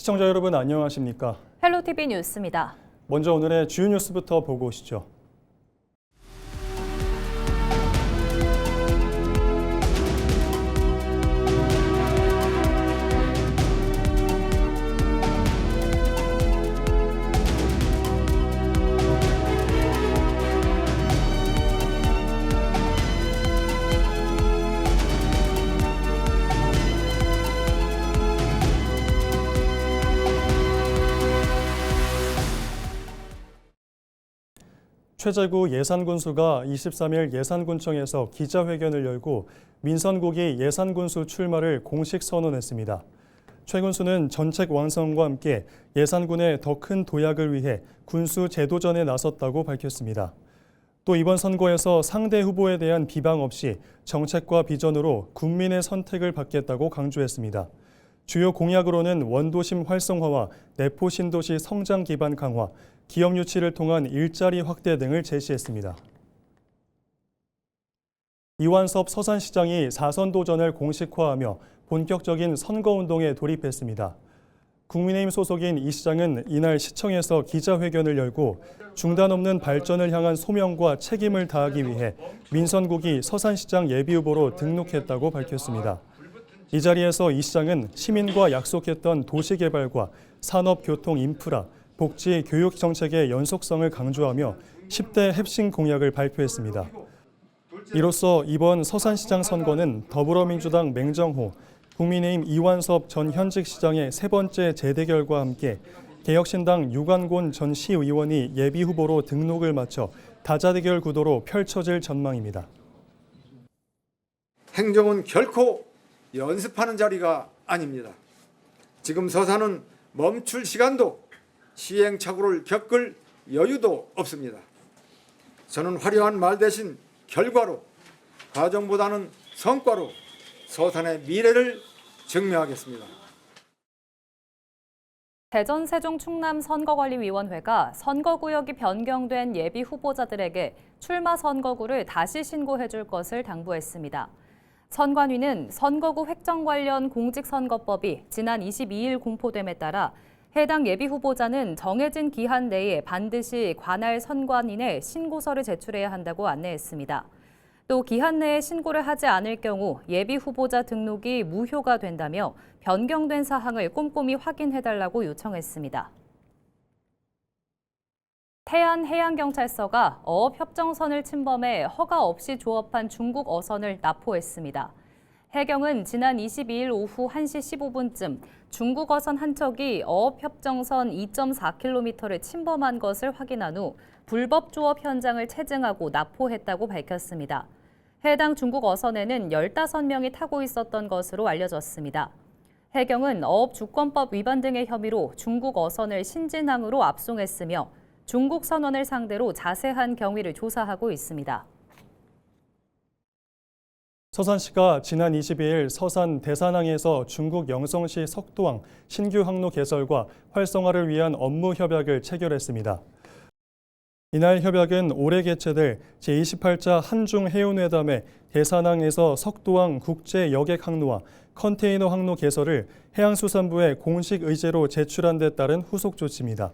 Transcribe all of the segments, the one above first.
시청자 여러분 안녕하십니까? 헬로티비 뉴스입니다. 먼저 오늘의 주요 뉴스부터 보고 오시죠. 최재구 예산군수가 23일 예산군청에서 기자회견을 열고 민선국이 예산군수 출마를 공식 선언했습니다. 최 군수는 정책 완성과 함께 예산군의 더 큰 도약을 위해 군수 재도전에 나섰다고 밝혔습니다. 또 이번 선거에서 상대 후보에 대한 비방 없이 정책과 비전으로 국민의 선택을 받겠다고 강조했습니다. 주요 공약으로는 원도심 활성화와 내포 신도시 성장 기반 강화, 기업 유치를 통한 일자리 확대 등을 제시했습니다. 이완섭 서산시장이 4선 도전을 공식화하며 본격적인 선거운동에 돌입했습니다. 국민의힘 소속인 이 시장은 이날 시청에서 기자회견을 열고 중단 없는 발전을 향한 소명과 책임을 다하기 위해 민선국이 서산시장 예비후보로 등록했다고 밝혔습니다. 이 자리에서 이 시장은 시민과 약속했던 도시개발과 산업, 교통, 인프라, 복지, 교육 정책의 연속성을 강조하며 10대 핵심 공약을 발표했습니다. 이로써 이번 서산시장 선거는 더불어민주당 맹정호, 국민의힘 이완섭 전 현직 시장의 세 번째 재대결과 함께 개혁신당 유관곤 전 시의원이 예비후보로 등록을 마쳐 다자대결 구도로 펼쳐질 전망입니다. 행정은 결코 연습하는 자리가 아닙니다. 지금 서산은 멈출 시간도 시행착오를 겪을 여유도 없습니다. 저는 화려한 말 대신 결과로, 과정보다는 성과로 서산의 미래를 증명하겠습니다. 대전, 세종, 충남 선거관리위원회가 선거구역이 변경된 예비 후보자들에게 출마 선거구를 다시 신고해 줄 것을 당부했습니다. 선관위는 선거구 획정 관련 공직선거법이 지난 22일 공포됨에 따라 해당 예비 후보자는 정해진 기한 내에 반드시 관할 선관위에 신고서를 제출해야 한다고 안내했습니다. 또 기한 내에 신고를 하지 않을 경우 예비 후보자 등록이 무효가 된다며 변경된 사항을 꼼꼼히 확인해달라고 요청했습니다. 태안해양경찰서가 어업협정선을 침범해 허가 없이 조업한 중국 어선을 납포했습니다. 해경은 지난 22일 오후 1시 15분쯤 중국 어선 한 척이 어업협정선 2.4km를 침범한 것을 확인한 후 불법 조업 현장을 체증하고 납포했다고 밝혔습니다. 해당 중국 어선에는 15명이 타고 있었던 것으로 알려졌습니다. 해경은 어업주권법 위반 등의 혐의로 중국 어선을 신진항으로 압송했으며 중국 선원을 상대로 자세한 경위를 조사하고 있습니다. 서산시가 지난 22일 서산 대산항에서 중국 영성시 석도항 신규 항로 개설과 활성화를 위한 업무 협약을 체결했습니다. 이날 협약은 올해 개최될 제28차 한중해운회담의 대산항에서 석도항 국제 여객 항로와 컨테이너 항로 개설을 해양수산부에 공식 의제로 제출한 데 따른 후속 조치입니다.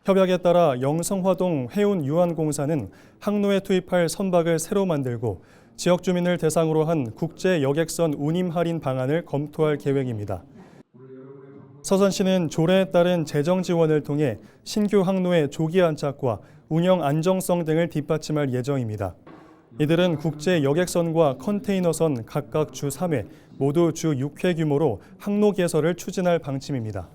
협약에 따라 영성화동 해운유한공사는 항로에 투입할 선박을 새로 만들고 지역 주민을 대상으로 한 국제 여객선 운임 할인 방안을 검토할 계획입니다. 서산시는 조례에 따른 재정 지원을 통해 신규 항로의 조기 안착과 운영 안정성 등을 뒷받침할 예정입니다. 이들은 국제 여객선과 컨테이너선 각각 주 3회, 모두 주 6회 규모로 항로 개설을 추진할 방침입니다.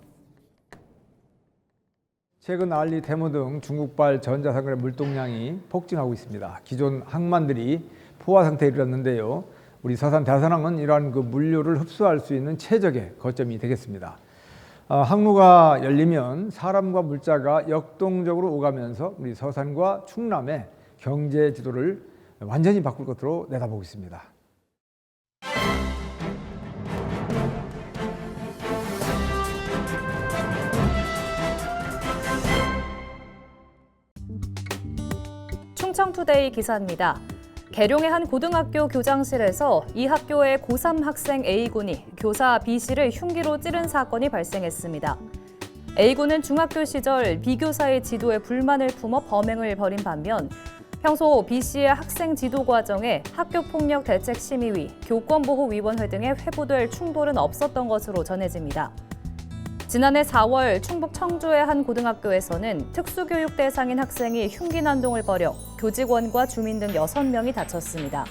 최근 알리 테무 등 중국발 전자상거래 물동량이 폭증하고 있습니다. 기존 항만들이 포화 상태에 이르렀는데요. 우리 서산 대산항은 이러한 그 물류를 흡수할 수 있는 최적의 거점이 되겠습니다. 항로가 열리면 사람과 물자가 역동적으로 오가면서 우리 서산과 충남의 경제 지도를 완전히 바꿀 것으로 내다보고 있습니다. 충청투데이 기사입니다. 계룡의 한 고등학교 교장실에서 이 학교의 고3 학생 A군이 교사 B씨를 흉기로 찌른 사건이 발생했습니다. A군은 중학교 시절 B교사의 지도에 불만을 품어 범행을 벌인 반면 평소 B씨의 학생 지도 과정에 학교폭력 대책심의위, 교권보호위원회 등에 회부될 충돌은 없었던 것으로 전해집니다. 지난해 4월 충북 청주의 한 고등학교에서는 특수교육 대상인 학생이 흉기 난동을 벌여 교직원과 주민 등 6명이 다쳤습니다.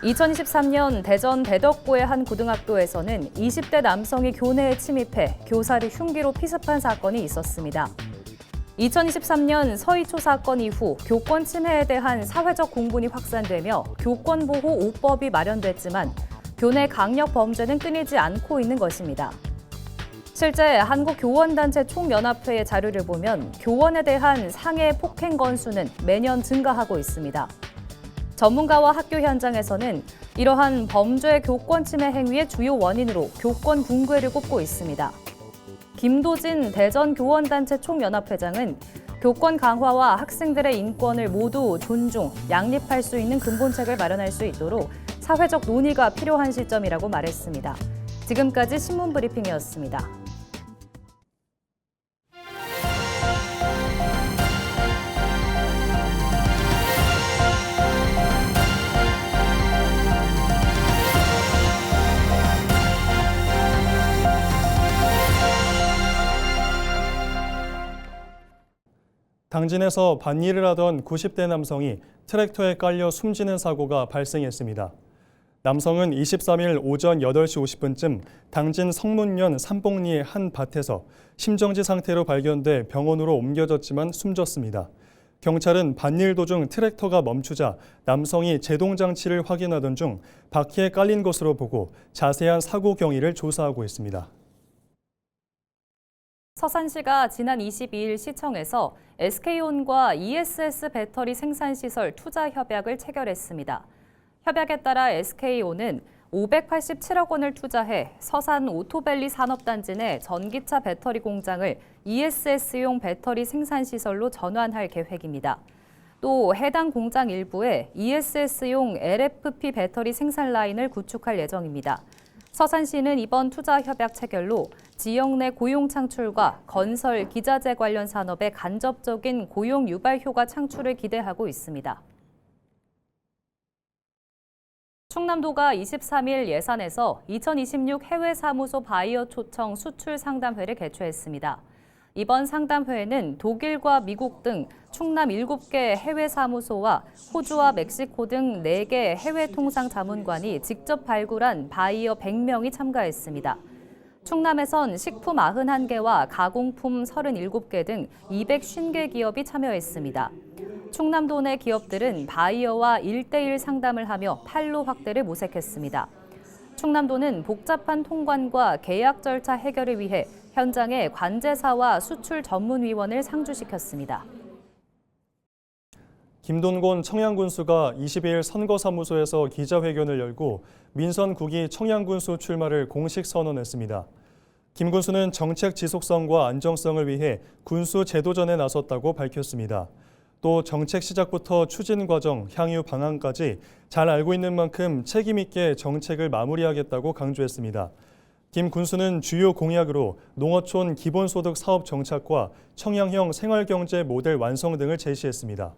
2023년 대전 대덕구의 한 고등학교에서는 20대 남성이 교내에 침입해 교사를 흉기로 피습한 사건이 있었습니다. 2023년 서희초 사건 이후 교권 침해에 대한 사회적 공분이 확산되며 교권보호 5법이 마련됐지만 교내 강력 범죄는 끊이지 않고 있는 것입니다. 실제 한국교원단체 총연합회의 자료를 보면 교원에 대한 상해 폭행 건수는 매년 증가하고 있습니다. 전문가와 학교 현장에서는 이러한 범죄 교권 침해 행위의 주요 원인으로 교권 붕괴를 꼽고 있습니다. 김도진 대전교원단체 총연합회장은 교권 강화와 학생들의 인권을 모두 존중, 양립할 수 있는 근본책을 마련할 수 있도록 사회적 논의가 필요한 시점이라고 말했습니다. 지금까지 신문브리핑이었습니다. 당진에서 밭일을 하던 90대 남성이 트랙터에 깔려 숨지는 사고가 발생했습니다. 남성은 23일 오전 8시 50분쯤 당진 성문면 삼봉리의 한 밭에서 심정지 상태로 발견돼 병원으로 옮겨졌지만 숨졌습니다. 경찰은 밭일 도중 트랙터가 멈추자 남성이 제동장치를 확인하던 중 바퀴에 깔린 것으로 보고 자세한 사고 경위를 조사하고 있습니다. 서산시가 지난 22일 시청에서 SK온과 ESS 배터리 생산시설 투자 협약을 체결했습니다. 협약에 따라 SK온은 587억 원을 투자해 서산 오토밸리 산업단지 내 전기차 배터리 공장을 ESS용 배터리 생산시설로 전환할 계획입니다. 또 해당 공장 일부에 ESS용 LFP 배터리 생산 라인을 구축할 예정입니다. 서산시는 이번 투자 협약 체결로 지역 내 고용 창출과 건설, 기자재 관련 산업에 간접적인 고용 유발 효과 창출을 기대하고 있습니다. 충남도가 23일 예산에서 2026 해외사무소 바이어 초청 수출 상담회를 개최했습니다. 이번 상담회에는 독일과 미국 등 충남 7개 해외사무소와 호주와 멕시코 등 4개 해외통상자문관이 직접 발굴한 바이어 100명이 참가했습니다. 충남에선 식품 91개와 가공품 37개 등 250개 기업이 참여했습니다. 충남도 내 기업들은 바이어와 1:1 상담을 하며 판로 확대를 모색했습니다. 충남도는 복잡한 통관과 계약 절차 해결을 위해 현장에 관제사와 수출 전문위원을 상주시켰습니다. 김돈곤 청양군수가 22일 선거사무소에서 기자회견을 열고 민선 9기 청양군수 출마를 공식 선언했습니다. 김 군수는 정책 지속성과 안정성을 위해 군수 제도전에 나섰다고 밝혔습니다. 또 정책 시작부터 추진 과정, 향후 방안까지 잘 알고 있는 만큼 책임 있게 정책을 마무리하겠다고 강조했습니다. 김 군수는 주요 공약으로 농어촌 기본소득 사업 정착과 청양형 생활경제 모델 완성 등을 제시했습니다.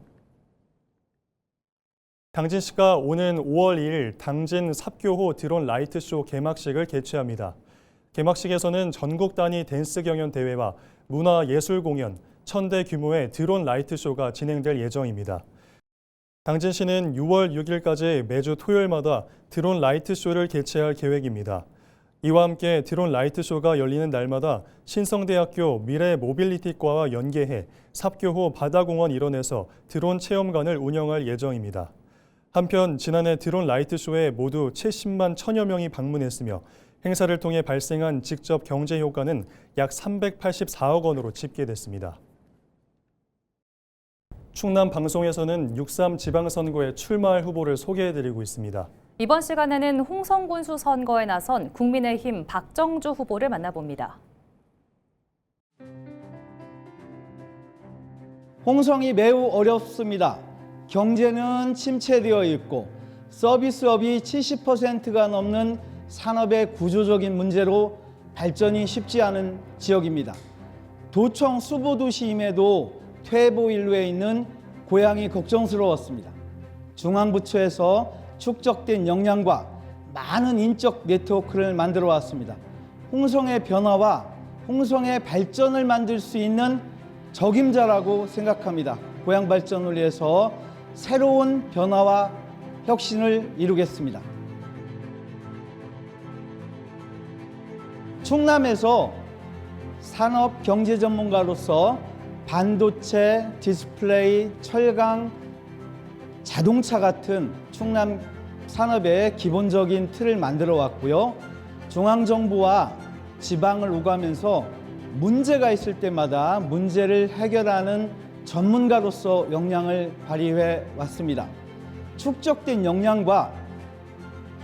당진시가 오는 5월 2일 당진 삽교호 드론 라이트쇼 개막식을 개최합니다. 개막식에서는 전국 단위 댄스 경연 대회와 문화예술 공연, 1000대 규모의 드론 라이트쇼가 진행될 예정입니다. 당진시는 6월 6일까지 매주 토요일마다 드론 라이트쇼를 개최할 계획입니다. 이와 함께 드론 라이트쇼가 열리는 날마다 신성대학교 미래모빌리티과와 연계해 삽교호 바다공원 일원에서 드론 체험관을 운영할 예정입니다. 한편 지난해 드론 라이트쇼에 모두 70만 1000여 명이 방문했으며 행사를 통해 발생한 직접 경제 효과는 약 384억 원으로 집계됐습니다. 충남 방송에서는 6.3 지방선거에 출마할 후보를 소개해드리고 있습니다. 이번 시간에는 홍성군수 선거에 나선 국민의힘 박정주 후보를 만나봅니다. 홍성이 매우 어렵습니다. 경제는 침체되어 있고 서비스업이 70%가 넘는 산업의 구조적인 문제로 발전이 쉽지 않은 지역입니다. 도청 수보도시임에도 퇴보인로에 있는 고향이 걱정스러웠습니다. 중앙부처에서 축적된 역량과 많은 인적 네트워크를 만들어 왔습니다. 홍성의 변화와 홍성의 발전을 만들 수 있는 적임자라고 생각합니다. 고향 발전을 위해서 새로운 변화와 혁신을 이루겠습니다. 충남에서 산업 경제 전문가로서 반도체, 디스플레이, 철강, 자동차 같은 충남 산업의 기본적인 틀을 만들어 왔고요. 중앙정부와 지방을 오가면서 문제가 있을 때마다 문제를 해결하는 전문가로서 역량을 발휘해 왔습니다. 축적된 역량과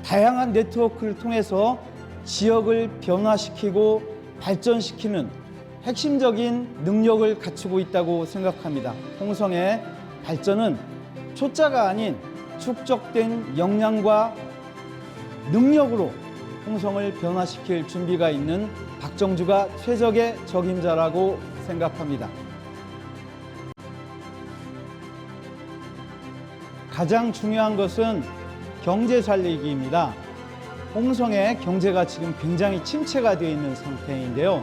다양한 네트워크를 통해서 지역을 변화시키고 발전시키는 핵심적인 능력을 갖추고 있다고 생각합니다. 홍성의 발전은 초짜가 아닌 축적된 역량과 능력으로 홍성을 변화시킬 준비가 있는 박정주가 최적의 적임자라고 생각합니다. 가장 중요한 것은 경제 살리기입니다. 홍성의 경제가 지금 굉장히 침체가 되어 있는 상태인데요.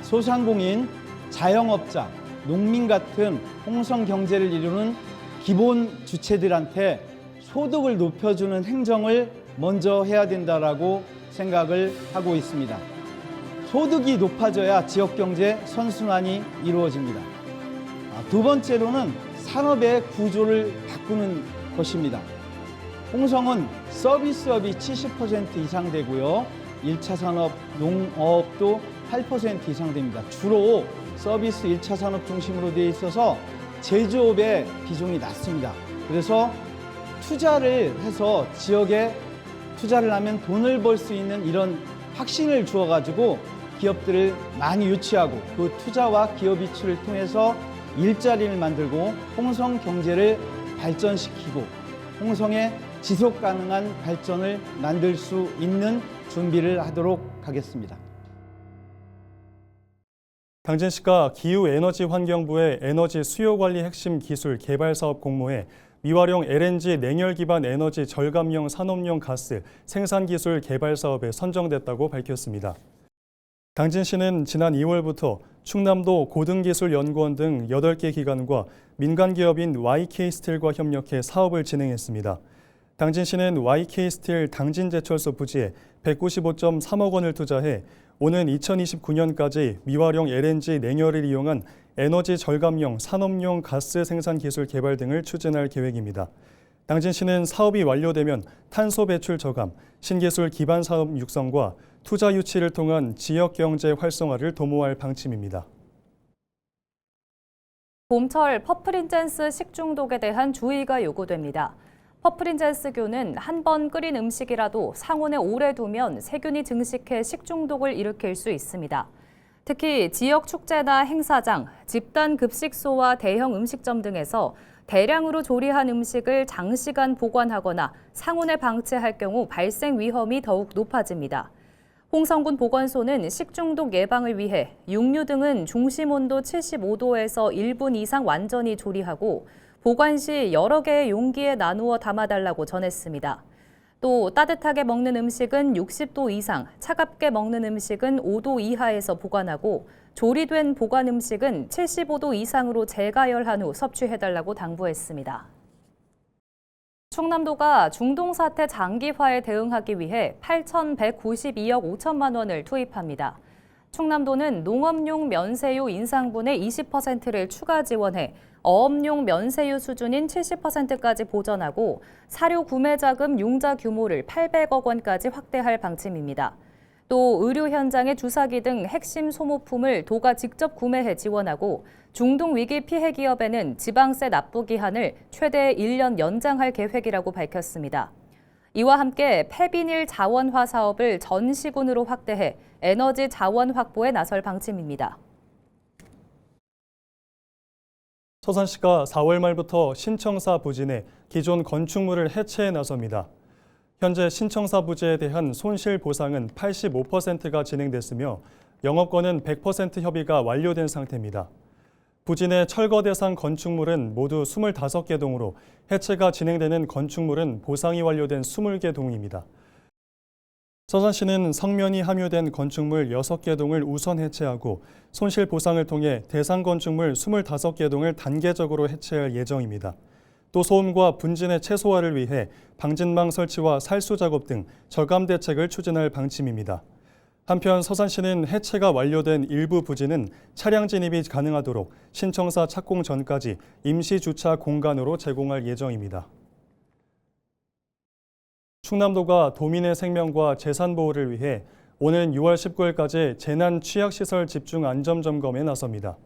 소상공인, 자영업자, 농민 같은 홍성 경제를 이루는 기본 주체들한테 소득을 높여주는 행정을 먼저 해야 된다라고 생각을 하고 있습니다. 소득이 높아져야 지역 경제 선순환이 이루어집니다. 두 번째로는 산업의 구조를 바꾸는 것입니다. 홍성은 서비스업이 70% 이상 되고요. 1차 산업, 농업도 8% 이상 됩니다. 주로 서비스 1차 산업 중심으로 되어 있어서 제조업의 비중이 낮습니다. 그래서 투자를 해서 지역에 투자를 하면 돈을 벌 수 있는 이런 확신을 주어가지고 기업들을 많이 유치하고 그 투자와 기업 유치를 통해서 일자리를 만들고 홍성 경제를 발전시키고 홍성의 지속 가능한 발전을 만들 수 있는 준비를 하도록 하겠습니다. 당진시가 기후에너지환경부의 에너지 수요관리 핵심 기술 개발 사업 공모에 미활용 LNG 냉열 기반 에너지 절감형 산업용 가스 생산 기술 개발 사업에 선정됐다고 밝혔습니다. 당진시는 지난 2월부터 충남도 고등기술연구원 등 8개 기관과 민간기업인 YK스틸과 협력해 사업을 진행했습니다. 당진시는 YK스틸 당진제철소 부지에 195.3억 원을 투자해 오는 2029년까지 미활용 LNG 냉열을 이용한 에너지 절감형 산업용 가스 생산 기술 개발 등을 추진할 계획입니다. 당진시는 사업이 완료되면 탄소 배출 저감, 신기술 기반 사업 육성과 투자 유치를 통한 지역 경제 활성화를 도모할 방침입니다. 봄철 퍼플인젠스 식중독에 대한 주의가 요구됩니다. 퍼플인젠스균은 한 번 끓인 음식이라도 상온에 오래 두면 세균이 증식해 식중독을 일으킬 수 있습니다. 특히 지역 축제나 행사장, 집단 급식소와 대형 음식점 등에서 대량으로 조리한 음식을 장시간 보관하거나 상온에 방치할 경우 발생 위험이 더욱 높아집니다. 홍성군 보건소는 식중독 예방을 위해 육류 등은 중심 온도 75도에서 1분 이상 완전히 조리하고 보관 시 여러 개의 용기에 나누어 담아달라고 전했습니다. 또 따뜻하게 먹는 음식은 60도 이상, 차갑게 먹는 음식은 5도 이하에서 보관하고 조리된 보관 음식은 75도 이상으로 재가열한 후 섭취해달라고 당부했습니다. 충남도가 중동사태 장기화에 대응하기 위해 8,192억 5천만 원을 투입합니다. 충남도는 농업용 면세유 인상분의 20%를 추가 지원해 어업용 면세유 수준인 70%까지 보전하고 사료 구매 자금 융자 규모를 800억 원까지 확대할 방침입니다. 또 의료 현장의 주사기 등 핵심 소모품을 도가 직접 구매해 지원하고 중동 위기 피해 기업에는 지방세 납부 기한을 최대 1년 연장할 계획이라고 밝혔습니다. 이와 함께 폐비닐 자원화 사업을 전 시군으로 확대해 에너지 자원 확보에 나설 방침입니다. 서산시가 4월 말부터 신청사 부지 내 기존 건축물을 해체해 나섭니다. 현재 신청사 부지에 대한 손실 보상은 85%가 진행됐으며 영업권은 100% 협의가 완료된 상태입니다. 부진의 철거 대상 건축물은 모두 25개 동으로 해체가 진행되는 건축물은 보상이 완료된 20개 동입니다. 서산시는 성면이 함유된 건축물 6개 동을 우선 해체하고 손실 보상을 통해 대상 건축물 25개 동을 단계적으로 해체할 예정입니다. 또 소음과 분진의 최소화를 위해 방진망 설치와 살수 작업 등 저감 대책을 추진할 방침입니다. 한편 서산시는 해체가 완료된 일부 부지는 차량 진입이 가능하도록 신청사 착공 전까지 임시 주차 공간으로 제공할 예정입니다. 충남도가 도민의 생명과 재산 보호를 위해 오는 6월 19일까지 재난 취약시설 집중 안전점검에 나섭니다.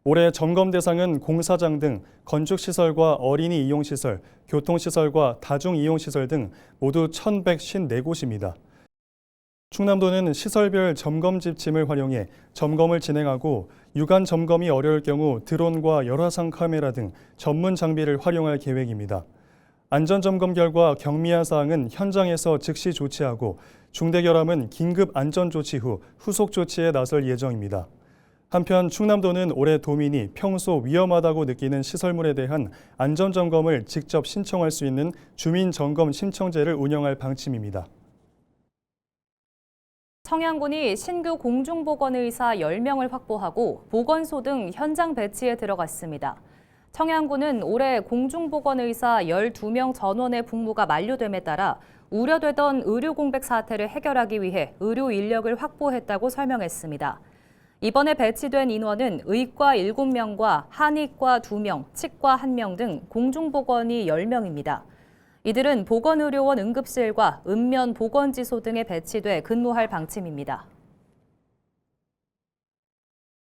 올해 점검 대상은 공사장 등 건축시설과 어린이 이용시설, 교통시설과 다중이용시설 등 모두 1,154곳입니다. 충남도는 시설별 점검 지침을 활용해 점검을 진행하고 유관 점검이 어려울 경우 드론과 열화상 카메라 등 전문 장비를 활용할 계획입니다. 안전점검 결과 경미한 사항은 현장에서 즉시 조치하고 중대결함은 긴급 안전조치 후 후속 조치에 나설 예정입니다. 한편 충남도는 올해 도민이 평소 위험하다고 느끼는 시설물에 대한 안전점검을 직접 신청할 수 있는 주민점검 신청제를 운영할 방침입니다. 청양군이 신규 공중보건의사 10명을 확보하고 보건소 등 현장 배치에 들어갔습니다. 청양군은 올해 공중보건의사 12명 전원의 복무가 만료됨에 따라 우려되던 의료 공백 사태를 해결하기 위해 의료 인력을 확보했다고 설명했습니다. 이번에 배치된 인원은 의과 7명과 한의과 2명, 치과 1명 등 공중보건의 10명입니다. 이들은 보건의료원 응급실과 읍면 보건지소 등에 배치돼 근무할 방침입니다.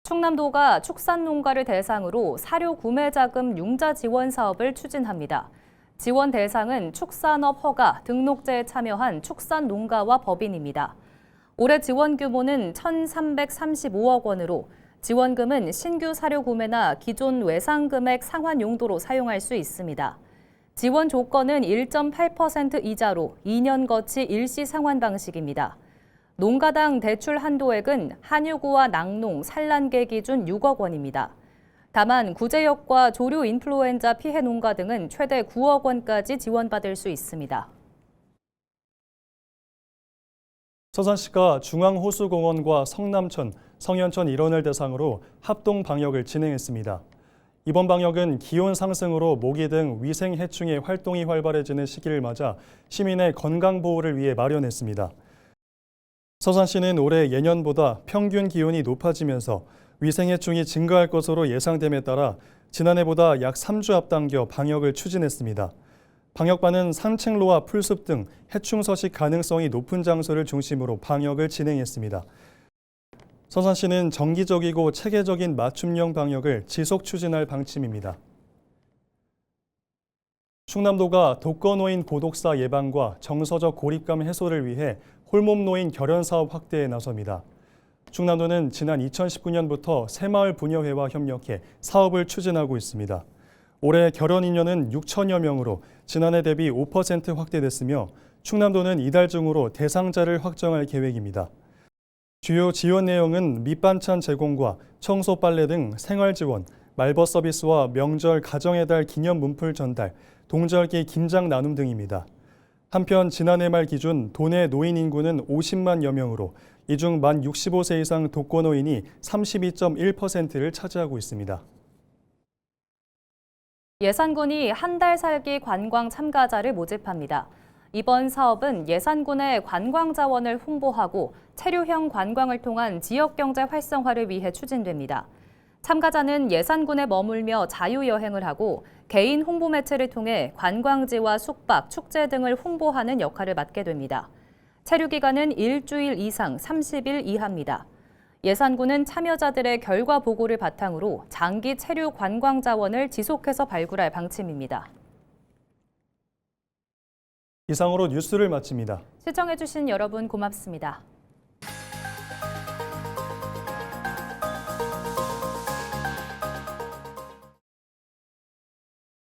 충남도가 축산농가를 대상으로 사료 구매자금 융자 지원 사업을 추진합니다. 지원 대상은 축산업 허가, 등록제에 참여한 축산농가와 법인입니다. 올해 지원 규모는 1,335억 원으로 지원금은 신규 사료 구매나 기존 외상금액 상환 용도로 사용할 수 있습니다. 지원 조건은 1.8% 이자로 2년 거치 일시 상환 방식입니다. 농가당 대출 한도액은 한유구와 낙농, 산란계 기준 6억 원입니다. 다만 구제역과 조류 인플루엔자 피해 농가 등은 최대 9억 원까지 지원받을 수 있습니다. 서산시가 중앙호수공원과 성남천, 성현천 일원을 대상으로 합동 방역을 진행했습니다. 이번 방역은 기온 상승으로 모기 등 위생 해충의 활동이 활발해지는 시기를 맞아 시민의 건강 보호를 위해 마련했습니다. 서산시는 올해 예년보다 평균 기온이 높아지면서 위생 해충이 증가할 것으로 예상됨에 따라 지난해보다 약 3주 앞당겨 방역을 추진했습니다. 방역반은 산책로와 풀숲 등 해충 서식 가능성이 높은 장소를 중심으로 방역을 진행했습니다. 서산시는 정기적이고 체계적인 맞춤형 방역을 지속 추진할 방침입니다. 충남도가 독거노인 고독사 예방과 정서적 고립감 해소를 위해 홀몸노인 결연 사업 확대에 나섭니다. 충남도는 지난 2019년부터 새마을 부녀회와 협력해 사업을 추진하고 있습니다. 올해 결연 인연은 6천여 명으로 지난해 대비 5% 확대됐으며 충남도는 이달 중으로 대상자를 확정할 계획입니다. 주요 지원 내용은 밑반찬 제공과 청소 빨래 등 생활 지원, 말벗 서비스와 명절 가정의 달 기념 문풀 전달, 동절기 김장 나눔 등입니다. 한편 지난해 말 기준 도내 노인 인구는 50만여 명으로 이 중 만 65세 이상 독거노인이 32.1%를 차지하고 있습니다. 예산군이 한 달 살기 관광 참가자를 모집합니다. 이번 사업은 예산군의 관광 자원을 홍보하고 체류형 관광을 통한 지역경제 활성화를 위해 추진됩니다. 참가자는 예산군에 머물며 자유여행을 하고 개인 홍보 매체를 통해 관광지와 숙박, 축제 등을 홍보하는 역할을 맡게 됩니다. 체류 기간은 일주일 이상 30일 이하입니다. 예산군은 참여자들의 결과 보고를 바탕으로 장기 체류 관광 자원을 지속해서 발굴할 방침입니다. 이상으로 뉴스를 마칩니다. 시청해주신 여러분 고맙습니다.